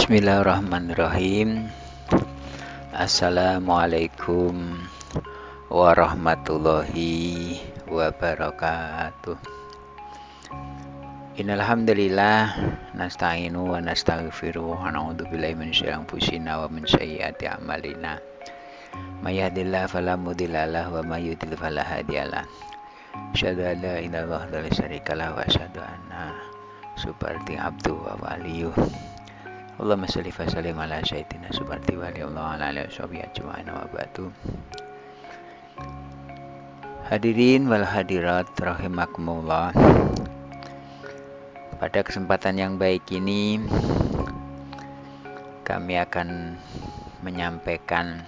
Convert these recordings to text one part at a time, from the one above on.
Bismillahirrahmanirrahim. Assalamualaikum warahmatullahi wabarakatuh. Innal hamdalillah nasta'inu wa nastaghfiru wa na'udzu billahi min syarri anfusina wa min sayyiati a'malina. May yahdihillahu fala mudilla lahu wa may yudlil fala hadiyalah. Asyhadu an la ilaha illallah wa la syarika lahu wa asyhadu anna subhanahu abdu wa waliyuh. Allahumma sholli wa sallim ala sayyidina subhati wa ala alihi washabihi ajma'in wa ba'du. Hadirin wal hadirat rahimakumullah. Pada kesempatan yang baik ini kami akan menyampaikan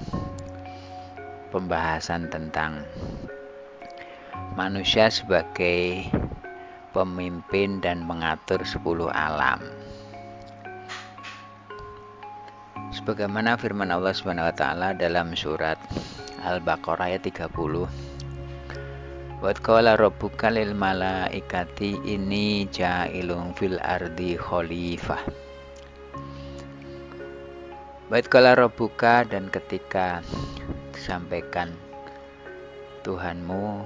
pembahasan tentang manusia sebagai pemimpin dan mengatur 10 alam. Sebagaimana firman Allah Subhanahu wa taala dalam surat Al-Baqarah ayat 30. Wa qala rabbuka lil malaikati inni ja'ilun fil ardi khalifah. Wa qala rabbuka, dan ketika disampaikan Tuhanmu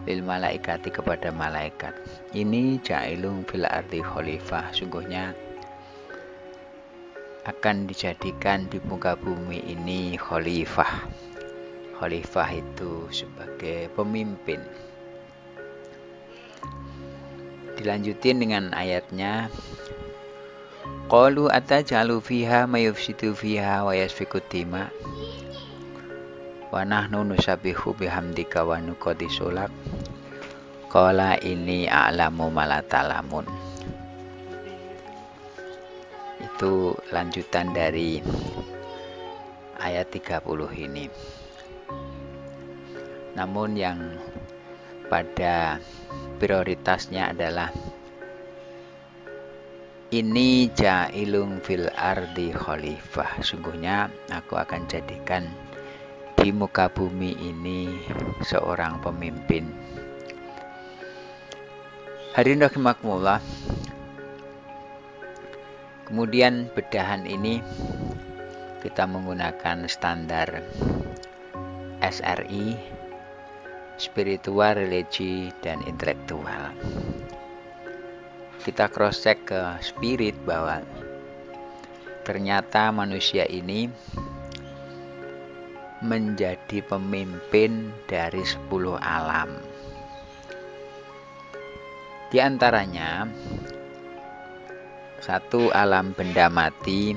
lil malaikati kepada malaikat, ini ja'ilun fil ardi khalifah, sungguhnya akan dijadikan di muka bumi ini khalifah. Khalifah itu sebagai pemimpin. Dilanjutin dengan ayatnya, qalu atajalu fiha mayufsidu fiha wa yasfiku dima wa nahnu nusabbihu bihamdika wa nuqaddisu lak qala inni a'lamu ma la ta'lamun. Itu lanjutan dari ayat 30 ini. Namun yang pada prioritasnya adalah ini ja'ilun fil ardi khalifah, sungguhnya aku akan jadikan di muka bumi ini seorang pemimpin. Hadirin rahimakumullah. Kemudian bedahan ini kita menggunakan standar SRI, spiritual, religi, dan intelektual. Kita cross check ke spirit bahwa ternyata manusia ini menjadi pemimpin dari 10 alam. Di antaranya 1 alam benda mati,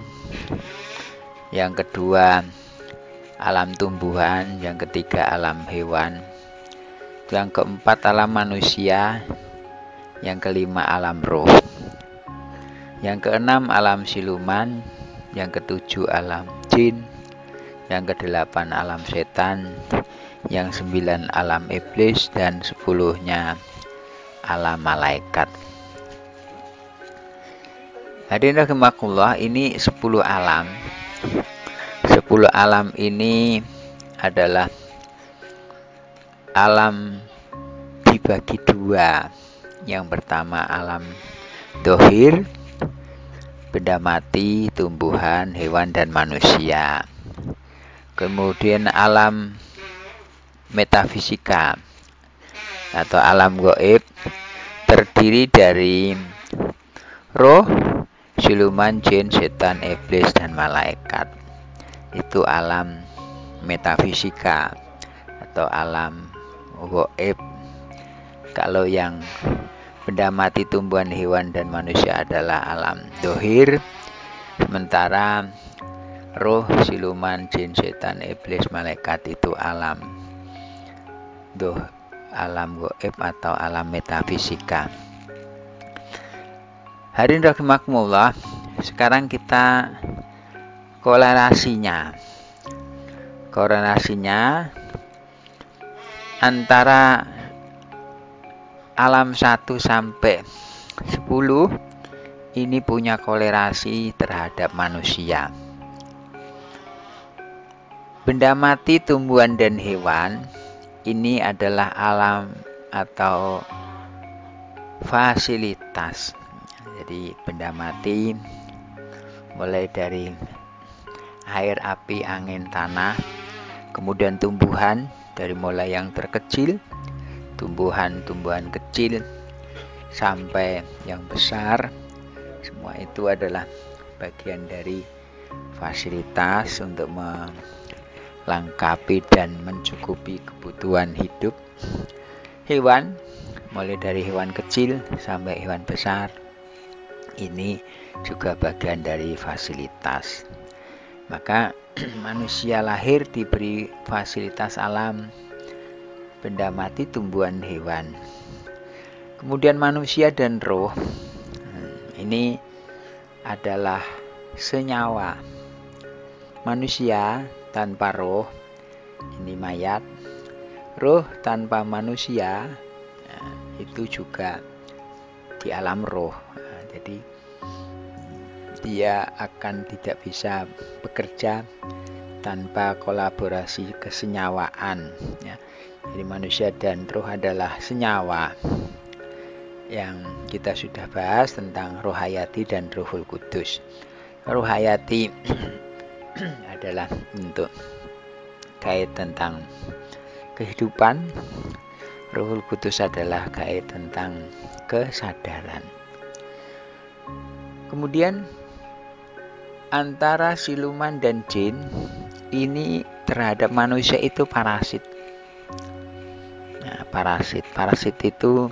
yang kedua alam tumbuhan, yang ketiga alam hewan, yang keempat alam manusia, yang kelima alam roh, yang keenam alam siluman, yang ketujuh alam jin, yang kedelapan alam setan, yang 9 alam iblis, dan 10-nya alam malaikat. Hadirin rahimakumullah, ini 10 alam. 10 alam ini adalah alam dibagi 2. Yang pertama alam dohir, benda mati, tumbuhan, hewan, dan manusia. Kemudian alam metafisika atau alam gaib, terdiri dari roh, siluman, jin, setan, iblis, dan malaikat. Itu alam metafisika atau alam gaib. Kalau yang benda mati, tumbuhan, hewan, dan manusia adalah alam dohir, sementara roh, siluman, jin, setan, iblis, malaikat itu alam gaib atau alam metafisika. Hadirin rahimakumullah, sekarang kita korelasinya antara alam 1 sampai 10 ini punya korelasi terhadap manusia. Benda mati, tumbuhan, dan hewan ini adalah alam atau fasilitas. Jadi benda mati, mulai dari air, api, angin, tanah, kemudian tumbuhan dari mulai yang terkecil, tumbuhan-tumbuhan kecil sampai yang besar, semua itu adalah bagian dari fasilitas untuk melengkapi dan mencukupi kebutuhan hidup hewan, mulai dari hewan kecil sampai hewan besar. Ini juga bagian dari fasilitas. Maka manusia lahir diberi fasilitas alam, benda mati, tumbuhan, hewan. Kemudian manusia dan roh, ini adalah senyawa. Manusia tanpa roh, ini mayat. Roh tanpa manusia, itu juga di alam roh. Jadi dia akan tidak bisa bekerja tanpa kolaborasi kesenyawaan, ya. Jadi manusia dan roh adalah senyawa yang kita sudah bahas tentang roh hayati dan ruhul kudus. Roh hayati adalah untuk kait tentang kehidupan, ruhul kudus adalah kait tentang kesadaran. Kemudian antara siluman dan jin ini terhadap manusia itu parasit. Nah, parasit itu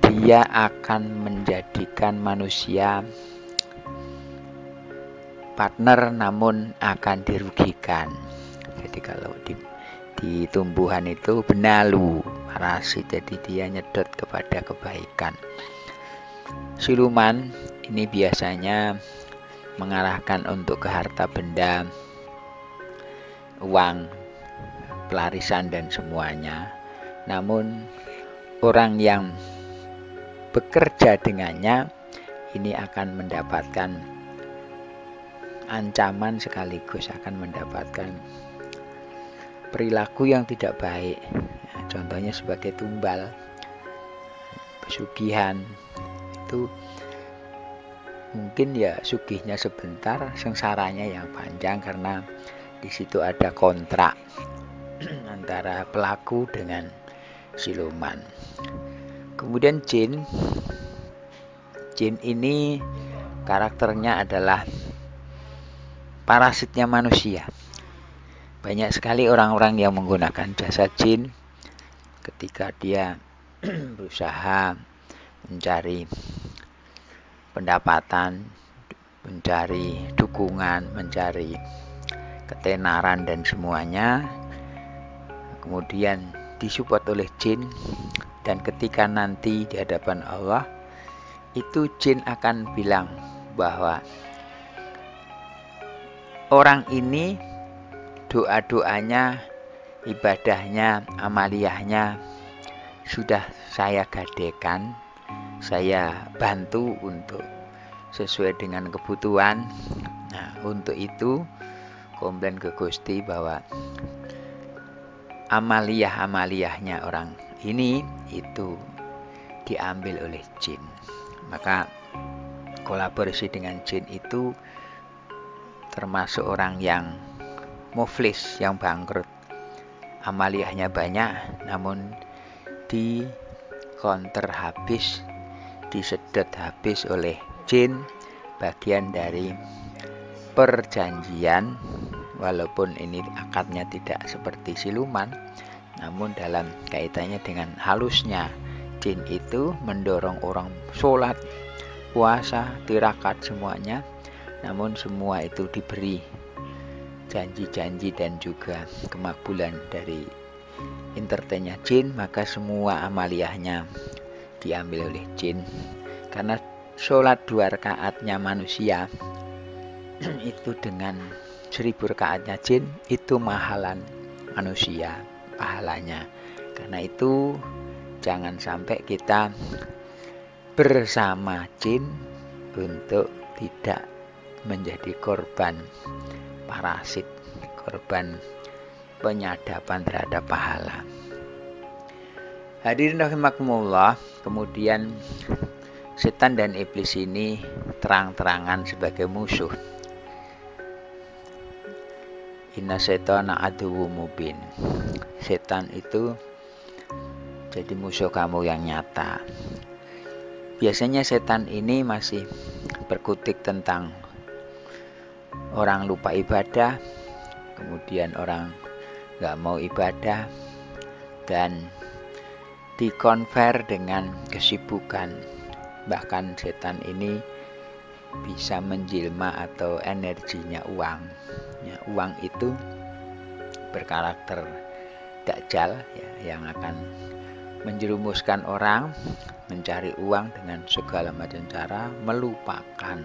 dia akan menjadikan manusia partner namun akan dirugikan. Jadi kalau di tumbuhan itu benalu, parasit, jadi dia nyedot kepada kebaikan. Siluman ini biasanya mengarahkan untuk ke harta benda, uang, pelarisan dan semuanya. Namun orang yang bekerja dengannya ini akan mendapatkan ancaman sekaligus akan mendapatkan perilaku yang tidak baik. Nah, contohnya sebagai tumbal, pesugihan. Itu mungkin ya sugihnya sebentar, sengsaranya yang panjang karena di situ ada kontrak antara pelaku dengan siluman. Kemudian jin ini karakternya adalah parasitnya manusia. Banyak sekali orang-orang yang menggunakan jasa jin ketika dia berusaha mencari pendapatan, mencari dukungan, mencari ketenaran dan semuanya. Kemudian disupport oleh jin, dan ketika nanti di hadapan Allah itu jin akan bilang bahwa orang ini doa-doanya, ibadahnya, amaliyahnya sudah saya gadekan, saya bantu untuk sesuai dengan kebutuhan. Nah, untuk itu komplain ke Gusti bahwa amaliyahnya orang ini itu diambil oleh jin. Maka kolaborasi dengan jin itu termasuk orang yang muflis, yang bangkrut. Amaliyahnya banyak namun di counter habis, disedot habis oleh jin, bagian dari perjanjian. Walaupun ini akadnya tidak seperti siluman, namun dalam kaitannya dengan halusnya jin itu mendorong orang sholat, puasa, tirakat semuanya. Namun semua itu diberi janji-janji dan juga kemakbulan dari entertainnya jin, maka semua amaliyahnya diambil oleh jin. Karena sholat 2 rakaatnya manusia itu dengan 1000 rakaatnya jin itu mahalan manusia pahalanya. Karena itu jangan sampai kita bersama jin untuk tidak menjadi korban parasit, korban penyadapan terhadap pahala. Hadirin rahimakumullah. Kemudian setan dan iblis ini terang-terangan sebagai musuh. Inna syaitana aduwwum mubin. Setan itu jadi musuh kamu yang nyata. Biasanya setan ini masih berkutik tentang orang lupa ibadah, kemudian orang nggak mau ibadah, dan dikonver dengan kesibukan. Bahkan setan ini bisa menjelma atau energinya uang. Ya, uang itu berkarakter dajjal ya, yang akan menjerumuskan orang mencari uang dengan segala macam cara, melupakan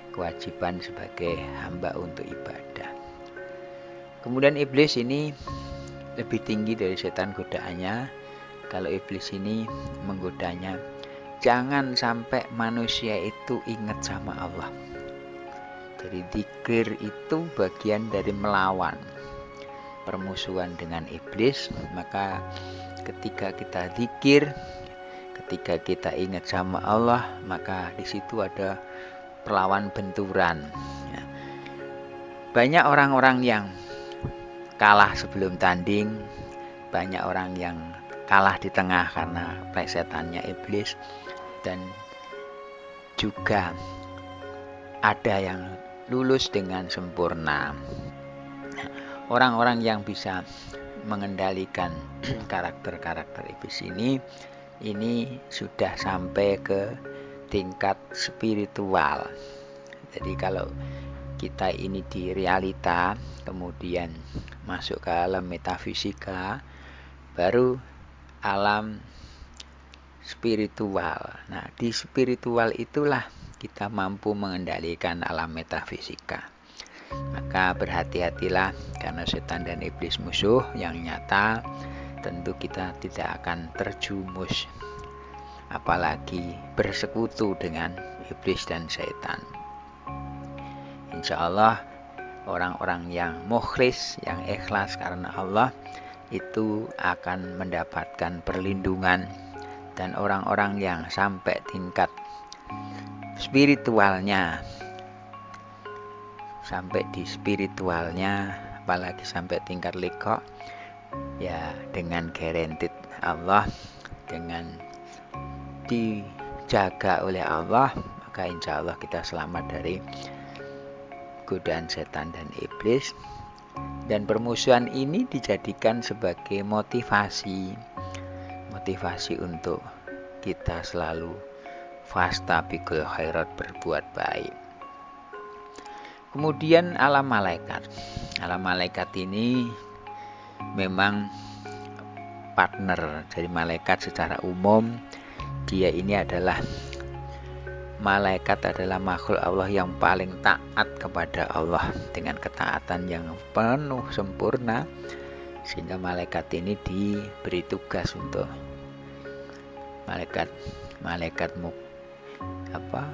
kewajiban sebagai hamba untuk ibadah. Kemudian iblis ini lebih tinggi dari setan godaannya. Kalau iblis ini menggodanya, jangan sampai manusia itu ingat sama Allah. Jadi zikir itu bagian dari melawan permusuhan dengan iblis. Maka ketika kita zikir, ketika kita ingat sama Allah, maka di situ ada perlawan benturan. Ya. Banyak orang-orang yang kalah sebelum tanding, banyak orang yang kalah di tengah karena plesetannya iblis, dan juga ada yang lulus dengan sempurna. Orang-orang yang bisa mengendalikan karakter-karakter iblis ini sudah sampai ke tingkat spiritual. Jadi kalau kita ini di realita, kemudian masuk ke alam metafisika, baru alam spiritual. Nah, di spiritual itulah kita mampu mengendalikan alam metafisika. Maka berhati-hatilah, karena setan dan iblis musuh yang nyata. Tentu kita tidak akan terjumus, apalagi bersekutu dengan iblis dan setan. Insya Allah orang-orang yang mukhlis, yang ikhlas karena Allah, itu akan mendapatkan perlindungan. Dan orang-orang yang sampai tingkat spiritualnya, sampai di spiritualnya, apalagi sampai tingkat liqa, ya dengan guaranteed Allah, dengan dijaga oleh Allah, maka insya Allah kita selamat dari godaan setan dan iblis. Dan permusuhan ini dijadikan sebagai motivasi untuk kita selalu fastabiqul khairat, berbuat baik. Kemudian alam malaikat. Alam malaikat ini memang partner dari malaikat secara umum. Dia ini adalah malaikat, adalah makhluk Allah yang paling taat kepada Allah dengan ketaatan yang penuh sempurna, sehingga malaikat ini diberi tugas untuk malaikat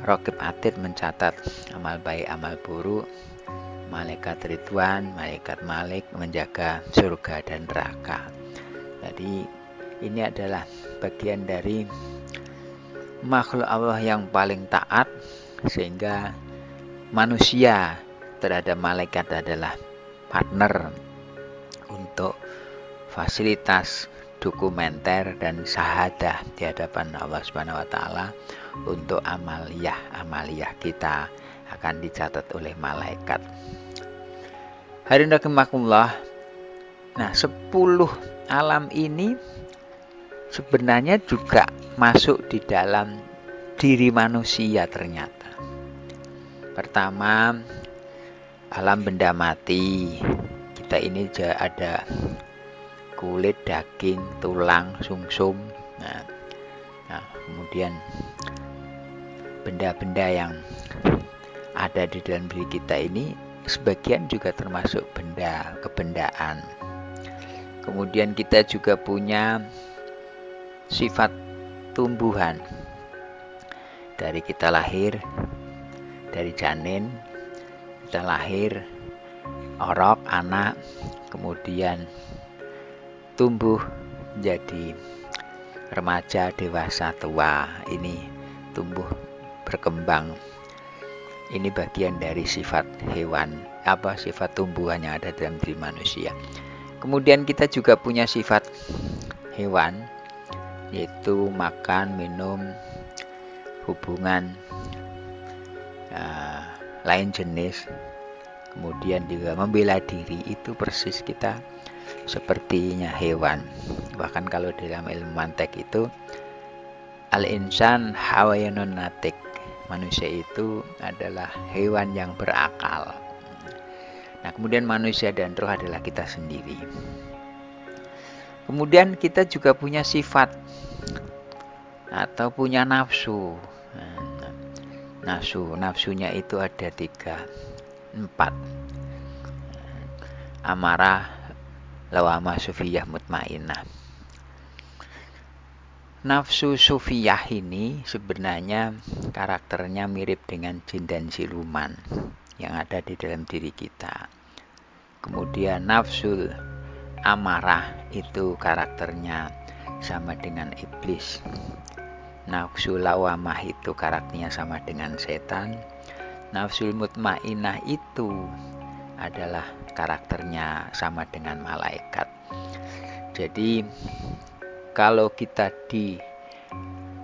Raqib Atid mencatat amal baik amal buruk, malaikat Ridwan, malaikat Malik menjaga surga dan neraka. Jadi ini adalah bagian dari makhluk Allah yang paling taat, sehingga manusia terhadap malaikat adalah partner untuk fasilitas dokumenter dan syahadah di hadapan Allah Subhanahu wa taala. Untuk amaliyah kita akan dicatat oleh malaikat. Hadirin rahimakumullah. Nah, 10 alam ini sebenarnya juga masuk di dalam diri manusia ternyata. Pertama, alam benda mati. Kita ini ada kulit, daging, tulang, sumsum. Nah, kemudian benda-benda yang ada di dalam diri kita ini sebagian juga termasuk benda kebendaan. Kemudian kita juga punya sifat tumbuhan. Dari kita lahir, dari janin, kita lahir, orok, anak, kemudian tumbuh menjadi remaja, dewasa, tua. Ini tumbuh, berkembang. Ini bagian dari sifat hewan, sifat tumbuhan yang ada dalam diri manusia. Kemudian kita juga punya sifat hewan, yaitu makan, minum, hubungan lain jenis. Kemudian juga membela diri, itu persis kita sepertinya hewan. Bahkan kalau dalam ilmu mantek itu al-insan hawayanun natik, manusia itu adalah hewan yang berakal. Nah, kemudian manusia dan roh adalah kita sendiri. Kemudian kita juga punya sifat atau punya nafsu. Nafsunya itu ada 4. Amarah, lawamah, sufiyah, mutmainah. Nafsu sufiyah ini sebenarnya karakternya mirip dengan jin dan siluman yang ada di dalam diri kita. Kemudian nafsu amarah itu karakternya sama dengan iblis. Nafsu lawamah itu karakternya sama dengan setan. Nafsu mutmainah itu adalah karakternya sama dengan malaikat. Jadi kalau kita di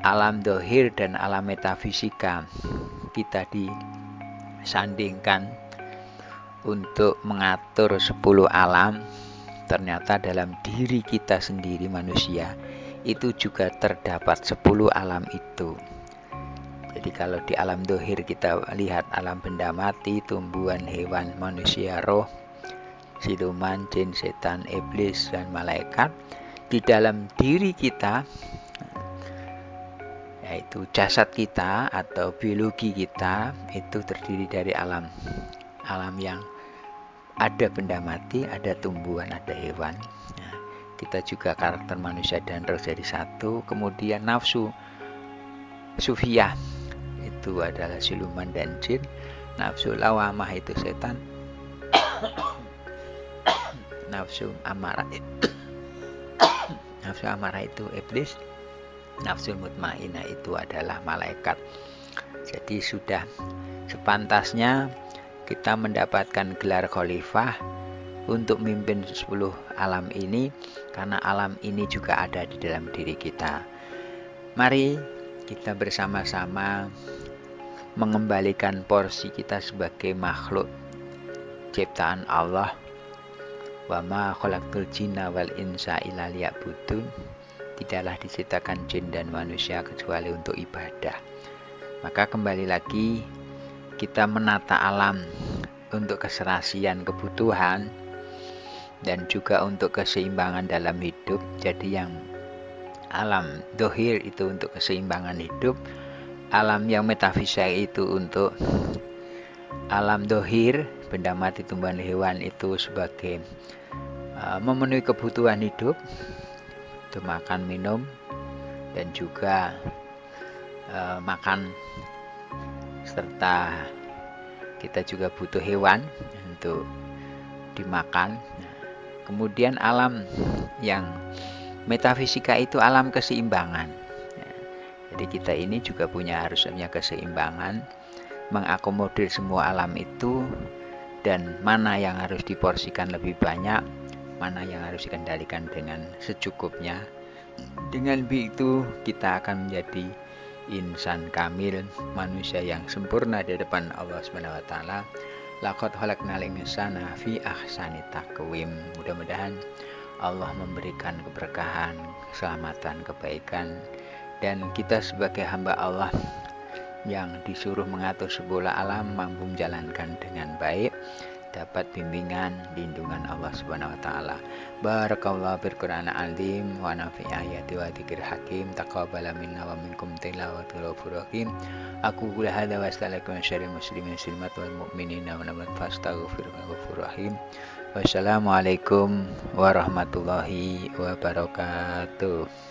alam dohir dan alam metafisika, kita disandingkan untuk mengatur 10 alam, ternyata dalam diri kita sendiri manusia itu juga terdapat 10 alam itu. Jadi kalau di alam dohir kita lihat alam benda mati, tumbuhan, hewan, manusia, roh, siluman, jin, setan, iblis, dan malaikat. Di dalam diri kita, yaitu jasad kita atau biologi kita, itu terdiri dari alam yang ada benda mati, ada tumbuhan, ada hewan. Nah, kita juga karakter manusia dan roh jadi satu. Kemudian nafsu sufiyah itu adalah siluman dan jin. Nafsu lawamah itu setan. Nafsu amarah itu iblis. Nafsu mutmainah itu adalah malaikat. Jadi sudah sepantasnya kita mendapatkan gelar khalifah untuk mimpin 10 alam ini, karena alam ini juga ada di dalam diri kita. Mari kita bersama-sama mengembalikan porsi kita sebagai makhluk ciptaan Allah. Wa ma khalaqtul jinna wal insa illa liya'budun. Tidaklah diciptakan jin dan manusia kecuali untuk ibadah. Maka kembali lagi kita menata alam untuk keserasian kebutuhan dan juga untuk keseimbangan dalam hidup. Jadi yang alam dohir itu untuk keseimbangan hidup, alam yang metafisika itu untuk alam dohir, benda mati, tumbuhan, hewan itu sebagai memenuhi kebutuhan hidup, untuk makan, minum, dan juga makan, serta kita juga butuh hewan untuk dimakan. Kemudian alam yang metafisika itu alam keseimbangan. Jadi kita ini juga harusnya keseimbangan, mengakomodir semua alam itu, dan mana yang harus diporsikan lebih banyak, mana yang harus dikendalikan dengan secukupnya. Dengan begitu kita akan menjadi insan kamil, manusia yang sempurna di depan Allah Subhanahu wa taala. Laqad khalaqnal insana fi ahsani taqwim. Mudah-mudahan Allah memberikan keberkahan, keselamatan, kebaikan, dan kita sebagai hamba Allah yang disuruh mengatur sebuah alam mampu menjalankan dengan baik, dapat bimbingan, lindungan Allah Subhanahu wa taala. Barakallahu bil Qur'anil azim wa nafi'i ayati wa dzikril hakim. Taqabbala minna wa minkum tilawatul rahim. Aku qul hadza wa astagfiruka min syarril muslimin muslimat wal mu'minina wa nabat fastaghfirul rahim. Wassalamualaikum warahmatullahi wabarakatuh.